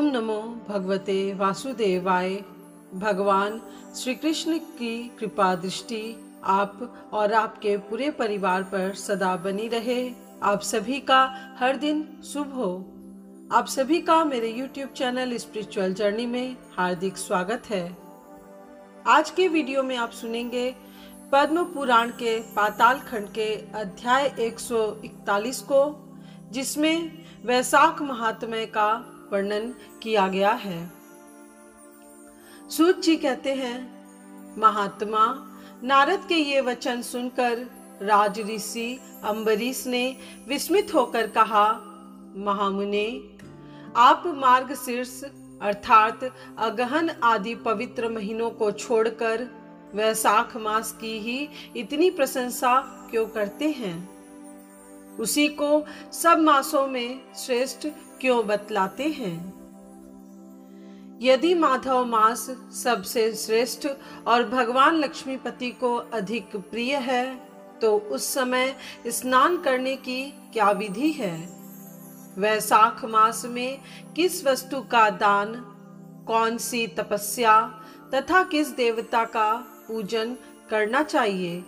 नमो भगवते वासुदेवाय। भगवान श्री कृष्ण की कृपा दृष्टि आप और आपके पूरे परिवार पर सदा बनी रहे। आप सभी का हर दिन शुभ हो। आप सभी का मेरे YouTube चैनल स्पिरिचुअल जर्नी में हार्दिक स्वागत है। आज के वीडियो में आप सुनेंगे पद्म पुराण के पाताल खंड के अध्याय 141 को, जिसमें वैशाख महात्म्य का वर्णन किया गया है। सूत जी कहते हैं, महात्मा नारद के ये वचन सुनकर राज ऋषि अम्बरीश ने विस्मित होकर कहा, महामुने, आप मार्गशीर्ष अर्थात अगहन आदि पवित्र महीनों को छोड़कर वैशाख मास की ही इतनी प्रशंसा क्यों करते हैं? उसी को सब मासों में श्रेष्ठ क्यों बतलाते हैं? यदि माधव मास सबसे श्रेष्ठ और भगवान लक्ष्मीपति को अधिक प्रिय है, तो उस समय स्नान करने की क्या विधि है? वैशाख मास में किस वस्तु का दान, कौन सी तपस्या तथा किस देवता का पूजन करना चाहिए?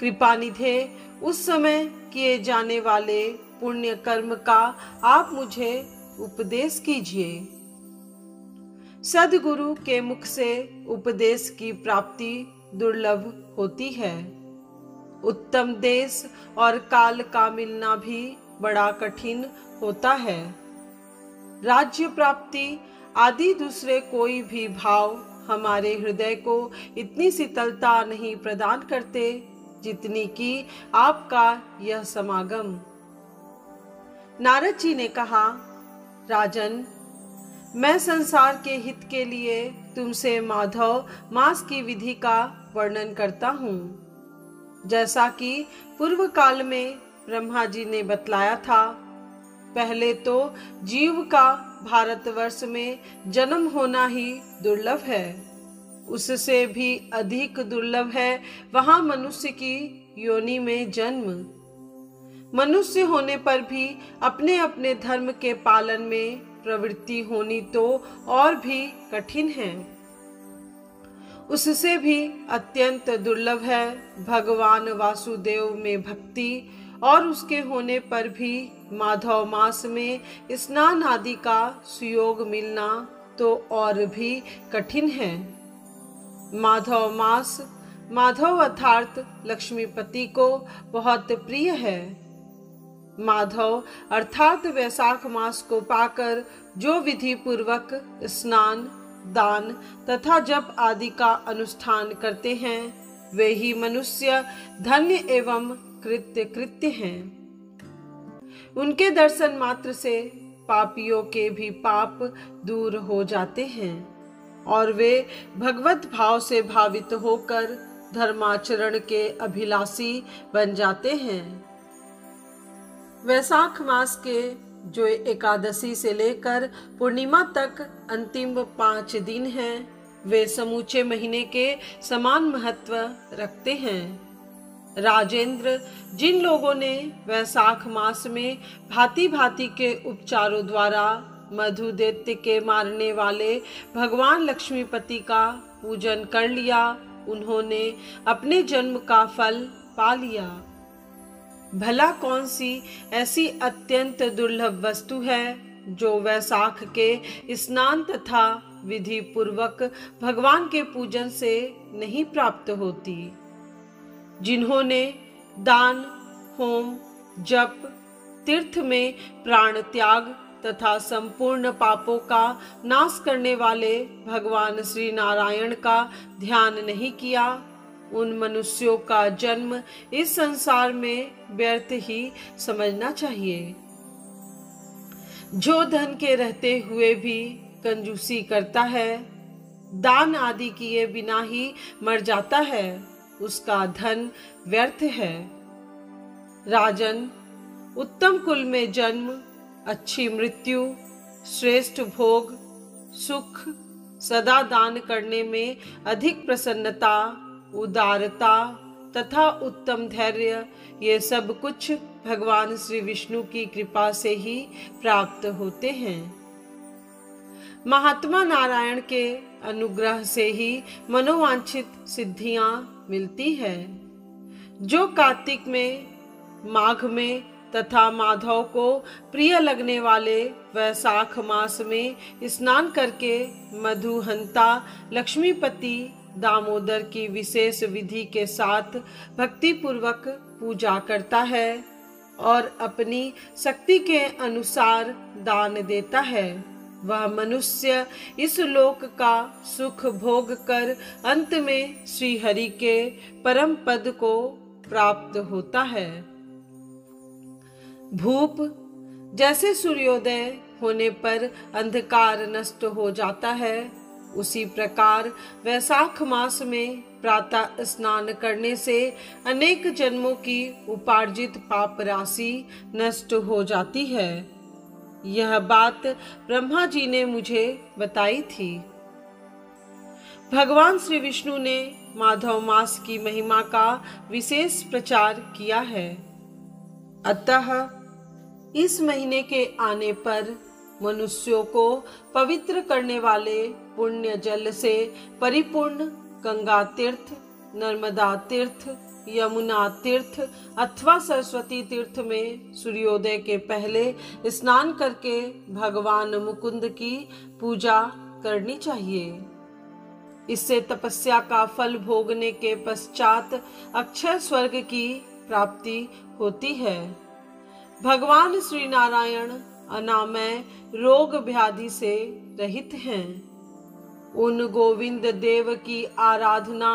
कृपानिधे, उस समय किए जाने वाले पुण्य कर्म का आप मुझे उपदेश कीजिए। सद्गुरु के मुख से उपदेश की प्राप्ति दुर्लभ होती है। उत्तम देश और काल का मिलना भी बड़ा कठिन होता है। राज्य प्राप्ति आदि दूसरे कोई भी भाव हमारे हृदय को इतनी शीतलता नहीं प्रदान करते जितनी कि आपका यह समागम। नारद जी ने कहा, राजन, मैं संसार के हित के लिए तुमसे माधव मास की विधि का वर्णन करता हूँ। जैसा कि पूर्व काल में ब्रह्मा जी ने बतलाया था, पहले तो जीव का भारतवर्ष में जन्म होना ही दुर्लभ है। उससे भी अधिक दुर्लभ है वहां मनुष्य की योनि में जन्म। मनुष्य होने पर भी अपने अपने धर्म के पालन में प्रवृत्ति होनी तो और भी कठिन है। उससे भी अत्यंत दुर्लभ है भगवान वासुदेव में भक्ति, और उसके होने पर भी माधव मास में स्नान आदि का सुयोग मिलना तो और भी कठिन है। माधव मास माधव अर्थात लक्ष्मीपति को बहुत प्रिय है। माधव अर्थात वैशाख मास को पाकर जो विधि पूर्वक स्नान, दान तथा जप आदि का अनुष्ठान करते हैं, वे ही मनुष्य धन्य एवं कृत्य हैं। उनके दर्शन मात्र से पापियों के भी पाप दूर हो जाते हैं और वे भगवत भाव से भावित होकर धर्माचरण के अभिलाषी बन जाते हैं। वैशाख मास के जो एकादशी से लेकर पूर्णिमा तक अंतिम 5 दिन हैं, वे समूचे महीने के समान महत्व रखते हैं। राजेंद्र, जिन लोगों ने वैशाख मास में भांति भांति के उपचारों द्वारा मधु दैत्य के मारने वाले भगवान लक्ष्मीपति का पूजन कर लिया, उन्होंने अपने जन्म का फल पा लिया। भला कौन सी ऐसी अत्यंत दुर्लभ वस्तु है जो वैशाख के स्नान तथा विधि पूर्वक भगवान के पूजन से नहीं प्राप्त होती? जिन्होंने दान, होम, जप, तीर्थ में प्राण त्याग तथा संपूर्ण पापों का नाश करने वाले भगवान श्री नारायण का ध्यान नहीं किया, उन मनुष्यों का जन्म इस संसार में व्यर्थ ही समझना चाहिए। जो धन के रहते हुए भी कंजूसी करता है, दान आदि किए बिना ही मर जाता है, उसका धन व्यर्थ है। राजन, उत्तम कुल में जन्म, अच्छी मृत्यु, श्रेष्ठ भोग, सुख, सदा दान करने में अधिक प्रसन्नता, उदारता तथा उत्तम धैर्य, ये सब कुछ भगवान श्री विष्णु की कृपा से ही प्राप्त होते हैं। महात्मा नारायण के अनुग्रह से ही मनोवांछित सिद्धियां मिलती है। जो कार्तिक में, माघ में तथा माधव को प्रिय लगने वाले वैशाख मास में स्नान करके मधुहंता लक्ष्मीपति दामोदर की विशेष विधि के साथ भक्ति पूर्वक पूजा करता है और अपनी शक्ति के अनुसार दान देता है, वह मनुष्य इस लोक का सुख भोग कर अंत में श्री हरि के परम पद को प्राप्त होता है। भूप, जैसे सूर्योदय होने पर अंधकार नष्ट हो जाता है, उसी प्रकार वैशाख मास में प्रातः स्नान करने से अनेक जन्मों की उपार्जित पाप राशि नष्ट हो जाती है। यह बात ब्रह्मा जी ने मुझे बताई थी। भगवान श्री विष्णु ने माधव मास की महिमा का विशेष प्रचार किया है। अतः इस महीने के आने पर मनुष्यों को पवित्र करने वाले पुण्य जल से परिपूर्ण गंगा तीर्थ, नर्मदा तीर्थ, यमुना तीर्थ अथवा सरस्वती तीर्थ में सूर्योदय के पहले स्नान करके भगवान मुकुंद की पूजा करनी चाहिए। इससे तपस्या का फल भोगने के पश्चात अक्षय स्वर्ग की प्राप्ति होती है। भगवान श्री नारायण अनामय रोग व्याधि से रहित हैं। उन गोविंद देव की आराधना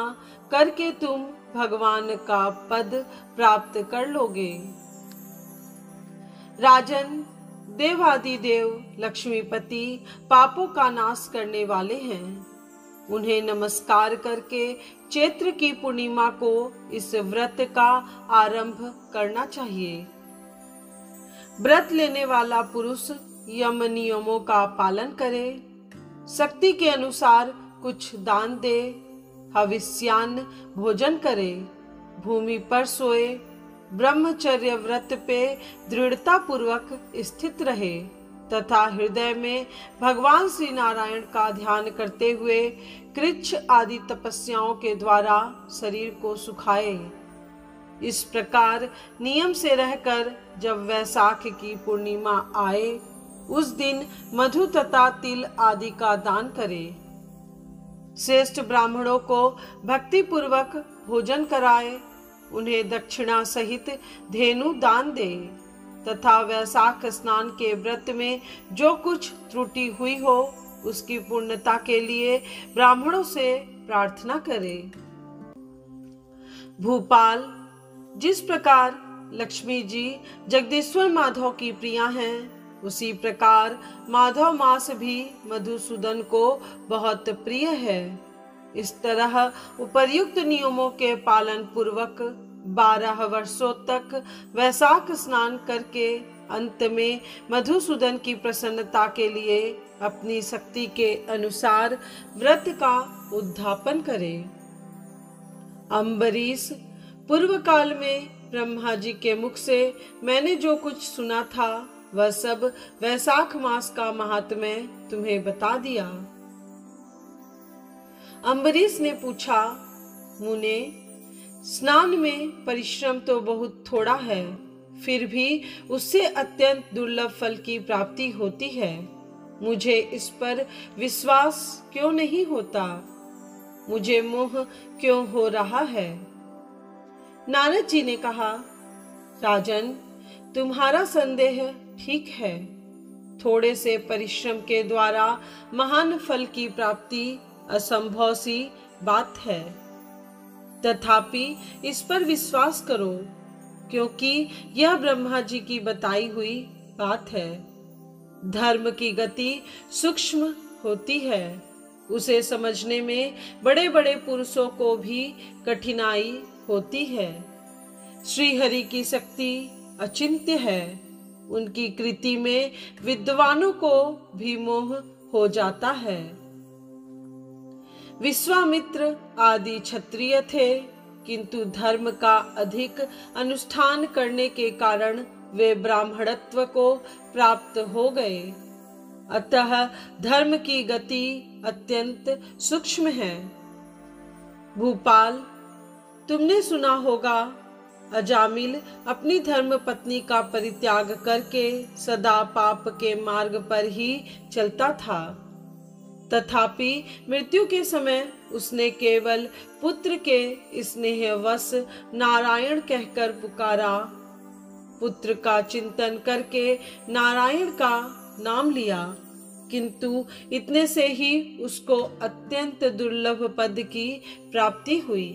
करके तुम भगवान का पद प्राप्त कर लोगे। राजन, देवादिदेव लक्ष्मीपति पापों का नाश करने वाले हैं। उन्हें नमस्कार करके चैत्र की पूर्णिमा को इस व्रत का आरंभ करना चाहिए। व्रत लेने वाला पुरुष यम नियमों का पालन करे, शक्ति के अनुसार कुछ दान दे, हविष्यान्न भोजन करे, भूमि पर सोए, ब्रह्मचर्य व्रत पे दृढ़ता पूर्वक स्थित रहे तथा हृदय में भगवान श्री नारायण का ध्यान करते हुए कृच्छ आदि तपस्याओं के द्वारा शरीर को सुखाए। इस प्रकार नियम से रहकर जब वैशाख की पूर्णिमा आए, उस दिन मधु तथा तिल आदि का दान करे। श्रेष्ठ ब्राह्मणों को भक्ति पूर्वक भोजन कराए, उन्हें दक्षिणा सहित धेनु दान दे तथा वैशाख स्नान के व्रत में जो कुछ त्रुटि हुई हो उसकी पूर्णता के लिए ब्राह्मणों से प्रार्थना करे। भूपाल, जिस प्रकार लक्ष्मी जी जगदीश्वर माधव की प्रिया हैं, उसी प्रकार माधव मास भी मधुसूदन को बहुत प्रिय है। इस तरह उपर्युक्त नियमों के पालन पूर्वक 12 वर्षों तक वैशाख स्नान करके अंत में मधुसूदन की प्रसन्नता के लिए अपनी शक्ति के अनुसार व्रत का उद्यापन करे। अम्बरीश, पूर्व काल में ब्रह्मा जी के मुख से मैंने जो कुछ सुना था वह सब वैशाख मास का महात्म्य तुम्हें बता दिया। अम्बरीश ने पूछा, मुने, स्नान में परिश्रम तो बहुत थोड़ा है, फिर भी उससे अत्यंत दुर्लभ फल की प्राप्ति होती है। मुझे इस पर विश्वास क्यों नहीं होता? मुझे मोह क्यों हो रहा है? नारद जी ने कहा, राजन, तुम्हारा संदेह ठीक है। थोड़े से परिश्रम के द्वारा महान फल की प्राप्ति असंभव सी बात है। तथापि इस पर विश्वास करो, क्योंकि यह ब्रह्मा जी की बताई हुई बात है। धर्म की गति सूक्ष्म होती है, उसे समझने में बड़े बड़े पुरुषों को भी कठिनाई होती है। श्री हरि की शक्ति अचिंत्य है, उनकी कृति में विद्वानों को भी मोह हो जाता है। विश्वामित्र आदि क्षत्रिय थे, किंतु धर्म का अधिक अनुष्ठान करने के कारण वे ब्राह्मणत्व को प्राप्त हो गए। अतः धर्म की गति अत्यंत सूक्ष्म है। भूपाल, तुमने सुना होगा, अजामिल अपनी धर्म पत्नी का परित्याग करके सदा पाप के मार्ग पर ही चलता था। तथापि मृत्यु के समय उसने केवल पुत्र के स्नेहवश नारायण कहकर पुकारा। पुत्र का चिंतन करके नारायण का नाम लिया, किंतु इतने से ही उसको अत्यंत दुर्लभ पद की प्राप्ति हुई।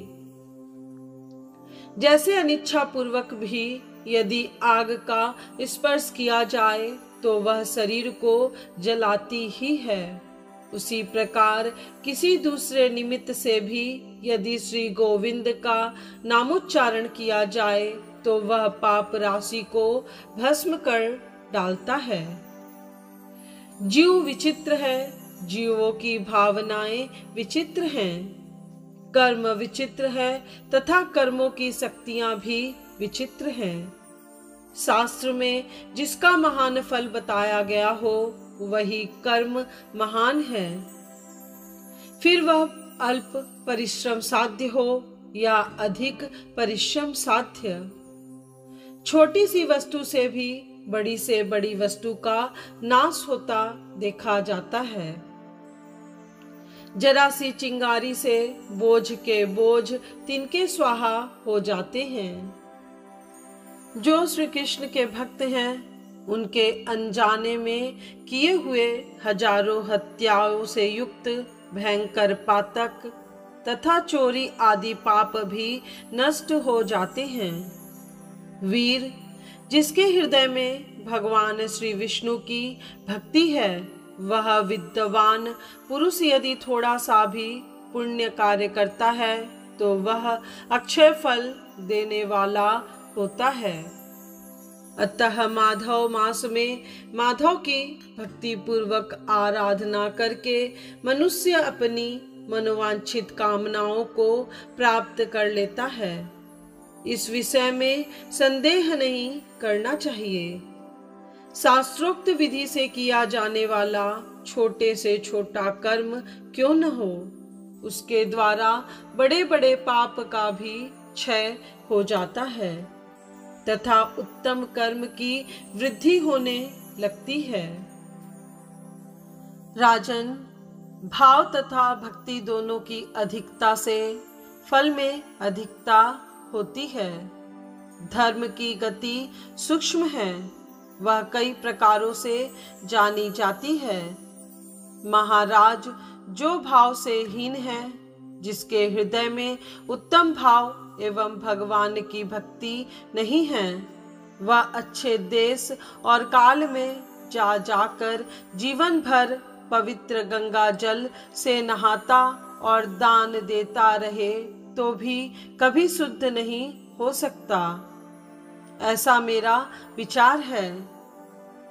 जैसे अनिच्छा पूर्वक भी यदि आग का स्पर्श किया जाए तो वह शरीर को जलाती ही है, उसी प्रकार किसी दूसरे निमित्त से भी यदि श्री गोविंद का नामोच्चारण किया जाए तो वह पाप राशि को भस्म कर डालता है। जीव विचित्र है, जीवों की भावनाएं विचित्र हैं। कर्म विचित्र है तथा कर्मों की शक्तियां भी विचित्र हैं। शास्त्र में जिसका महान फल बताया गया हो वही कर्म महान है, फिर वह अल्प परिश्रम साध्य हो या अधिक परिश्रम साध्य। छोटी सी वस्तु से भी बड़ी से बड़ी वस्तु का नाश होता देखा जाता है। जरा सी चिंगारी से बोझ के बोझ तिनके स्वाहा हो जाते हैं। जो श्री कृष्ण के भक्त हैं उनके अनजाने में किए हुए हजारों हत्याओं से युक्त भयंकर पातक तथा चोरी आदि पाप भी नष्ट हो जाते हैं। वीर, जिसके हृदय में भगवान श्री विष्णु की भक्ति है, वह विद्वान पुरुष यदि थोड़ा सा भी पुण्य कार्य करता है तो वह अक्षय फल देने वाला होता है। अतः माधव मास में माधव की भक्ति पूर्वक आराधना करके मनुष्य अपनी मनोवांछित कामनाओं को प्राप्त कर लेता है। इस विषय में संदेह नहीं करना चाहिए। शास्त्रोक्त विधि से किया जाने वाला छोटे से छोटा कर्म क्यों न हो, उसके द्वारा बड़े बड़े पाप का भी क्षय हो जाता है तथा उत्तम कर्म की वृद्धि होने लगती है। राजन, भाव तथा भक्ति दोनों की अधिकता से फल में अधिकता होती है। धर्म की गति सूक्ष्म है, वह कई प्रकारों से जानी जाती है। महाराज, जो भाव से हीन है, जिसके हृदय में उत्तम भाव एवं भगवान की भक्ति नहीं है, वह अच्छे देश और काल में जा जाकर जीवन भर पवित्र गंगा जल से नहाता और दान देता रहे तो भी कभी शुद्ध नहीं हो सकता। ऐसा मेरा विचार है।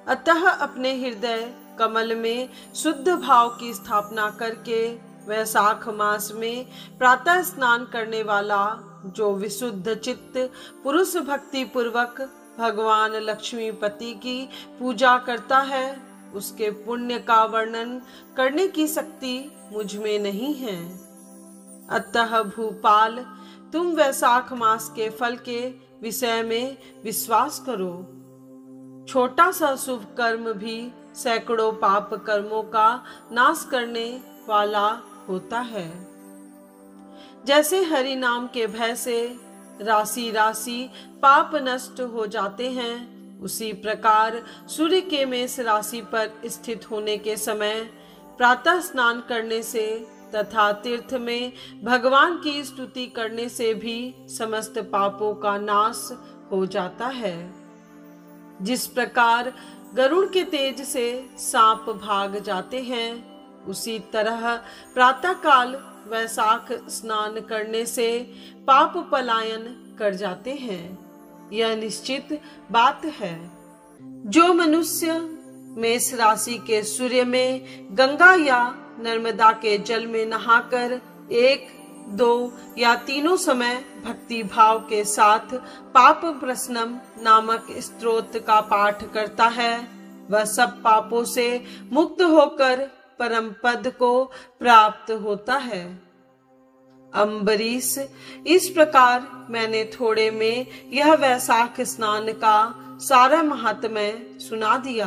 अतः अपने हृदय कमल में शुद्ध भाव की स्थापना करके वैशाख मास में प्रातः स्नान करने वाला जो विशुद्ध चित्त पुरुष भक्ति पूर्वक भगवान लक्ष्मीपति की पूजा करता है, उसके पुण्य का वर्णन करने की शक्ति मुझ में नहीं है। अतः भूपाल, तुम वैशाख मास के फल के विषय में विश्वास करो। छोटा सा शुभ कर्म भी सैकड़ों पाप कर्मों का नाश करने वाला होता है। जैसे हरि नाम के भय से राशि राशि पाप नष्ट हो जाते हैं, उसी प्रकार सूर्य के मेष राशि पर स्थित होने के समय प्रातः स्नान करने से तथा तीर्थ में भगवान की स्तुति करने से भी समस्त पापों का नाश हो जाता है। जिस प्रकार गरुड़ के तेज से सांप भाग जाते हैं, उसी तरह प्रातः काल वैशाख स्नान करने से पाप पलायन कर जाते हैं। यह निश्चित बात है। जो मनुष्य मेष राशि के सूर्य में गंगा या नर्मदा के जल में नहाकर 1, 2 या तीनों समय भक्ति भाव के साथ पाप प्रश्नम नामक स्तोत्र का पाठ करता है, वह सब पापों से मुक्त होकर परम पद को प्राप्त होता है। अम्बरीश, इस प्रकार मैंने थोड़े में यह वैशाख स्नान का सारा महात्म्य सुना दिया।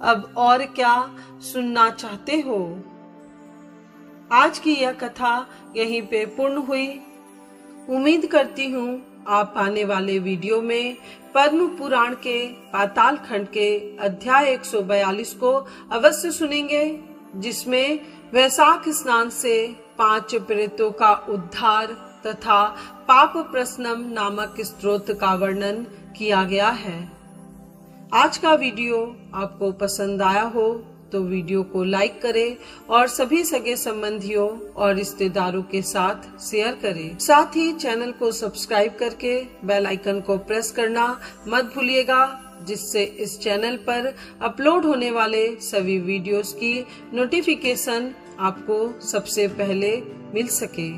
अब और क्या सुनना चाहते हो? आज की यह कथा यहीं पे पूर्ण हुई। उम्मीद करती हूँ आप आने वाले वीडियो में पद्म पुराण के पाताल खंड के अध्याय 142 को अवश्य सुनेंगे, जिसमें वैशाख स्नान से 5 प्रेतों का उद्धार तथा पाप प्रश्नम नामक स्तोत्र का वर्णन किया गया है। आज का वीडियो आपको पसंद आया हो तो वीडियो को लाइक करें और सभी सगे संबंधियों और रिश्तेदारों के साथ शेयर करें। साथ ही चैनल को सब्सक्राइब करके बेल आइकन को प्रेस करना मत भूलिएगा, जिससे इस चैनल पर अपलोड होने वाले सभी वीडियोस की नोटिफिकेशन आपको सबसे पहले मिल सके।